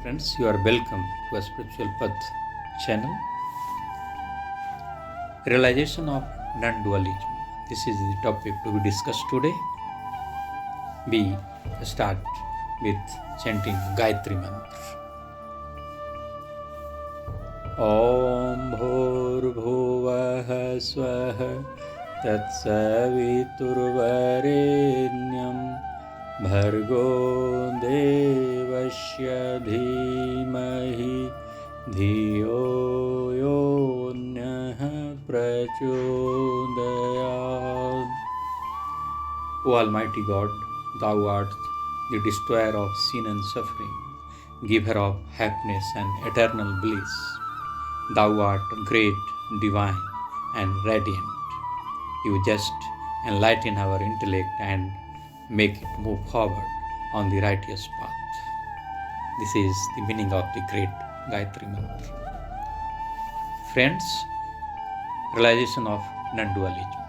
friends, you are welcome to a Spiritual Path channel. Realization of Non Dualism. This is the topic to be discussed today. We start with chanting Gayatri Mantra. Om Bharbhuvah Swaha Tatsaviturvarenyam Bhargo Devasya Dhimahi Dhiyo Yonah Prachodayat. O Almighty God, Thou art the destroyer of sin and suffering, giver of happiness and eternal bliss. Thou art great, divine, and radiant. You just enlighten our intellect and make it move forward on the righteous path. This is the meaning of the great Gayatri Mantra. Friends, realization of non-dualism.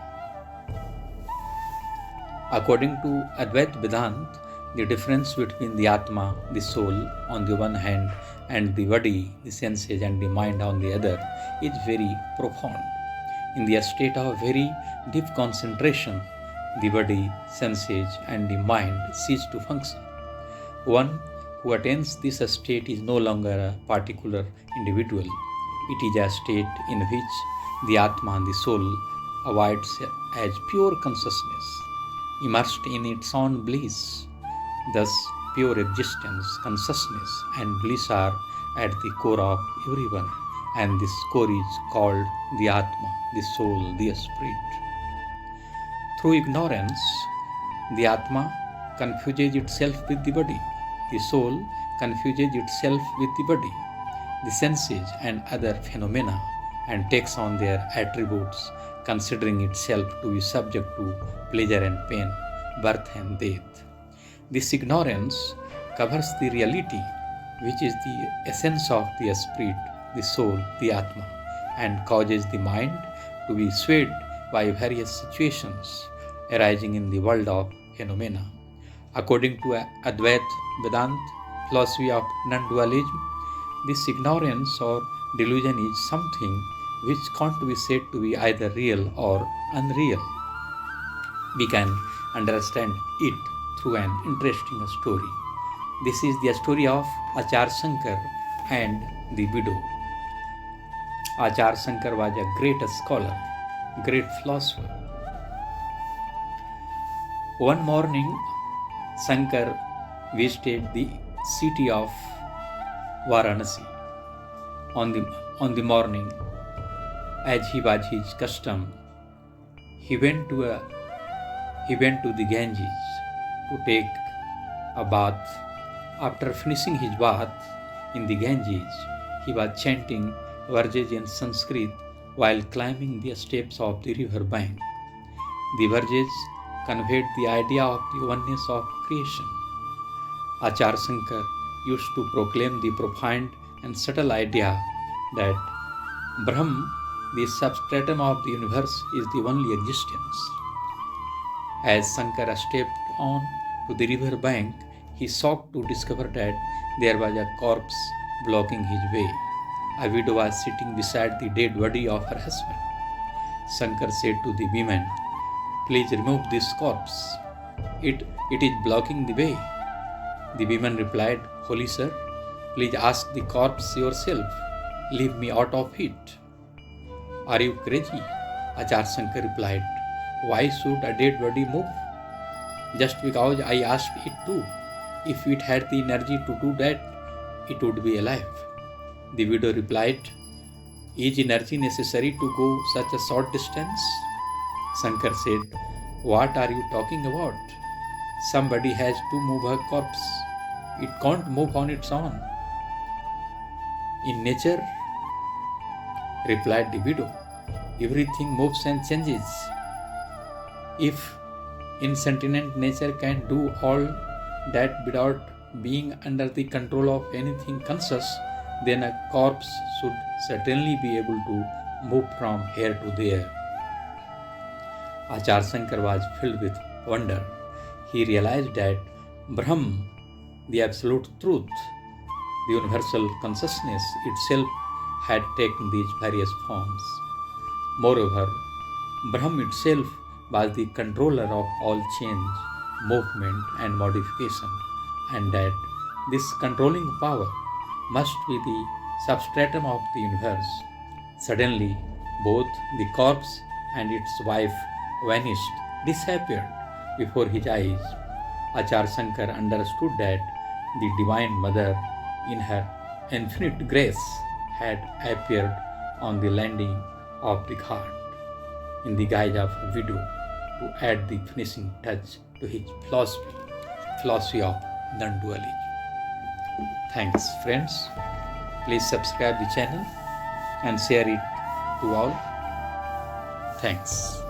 According to Advaita Vedanta, the difference between the Atma, the soul, on the one hand, and the body, the senses, and the mind on the other, is very profound. In the state of very deep concentration, the body, senses, and the mind cease to function. One who attains this state is no longer a particular individual. It is a state in which the Atma, the soul, abides as pure consciousness, immersed in its own bliss. Thus, pure existence, consciousness, and bliss are at the core of everyone, and this core is called the Atma, the soul, the spirit. Through ignorance, the Atma confuses itself with the body. The soul confuses itself with the body, the senses, and other phenomena, and takes on their attributes, considering itself to be subject to pleasure and pain, birth and death. This ignorance covers the reality, which is the essence of the spirit, the soul, the Atma, and causes the mind to be swayed by various situations arising in the world of phenomena. According to Advaita Vedanta philosophy of non-dualism, this ignorance or delusion is something which can't be said to be either real or unreal. We can understand it through an interesting story. This is the story of Ajay Shankar and the widow. Ajay Shankar was a great scholar, great philosopher. One morning, Shankar visited the city of Varanasi. On the morning, as he was his custom, he went to the Ganges to take a bath. After finishing his bath in the Ganges, he was chanting verses in Sanskrit while climbing the steps of the river bank. The verses conveyed the idea of the oneness of creation. Ajay Shankar used to proclaim the profound and subtle idea that Brahm, the substratum of the universe, is the only existence. As Shankar stepped on to the river bank, he shocked to discover that there was a corpse blocking his way. A widow was sitting beside the dead body of her husband. Shankar said to the woman, "Please remove this corpse. It is blocking the way." The woman replied, "Holy sir, please ask the corpse yourself. Leave me out of it." "Are you crazy?" Ajay Shankar replied. "Why should a dead body move? Just because I asked it to. If it had the energy to do that, it would be alive." The widow replied, "Is energy necessary to go such a short distance?" Shankar said, "What are you talking about? Somebody has to move a corpse. It can't move on its own." "In nature," replied the widow, "everything moves and changes. If insentient nature can do all that without being under the control of anything conscious, then a corpse should certainly be able to move from here to there." Ajay Shankar was filled with wonder. He realized that Brahm, the absolute truth, The universal consciousness itself had taken these various forms. Moreover, Brahm itself was the controller of all change, movement, and modification, and that this controlling power must be the substratum of the universe. Suddenly, both the corpse and its wife vanished, disappeared before his eyes. Acharya Shankar understood that the Divine Mother, in her infinite grace, had appeared on the landing of the ghat in the guise of a widow to add the finishing touch to his philosophy of non dualism. Thanks, friends. Please subscribe the channel and share it to all. Thanks.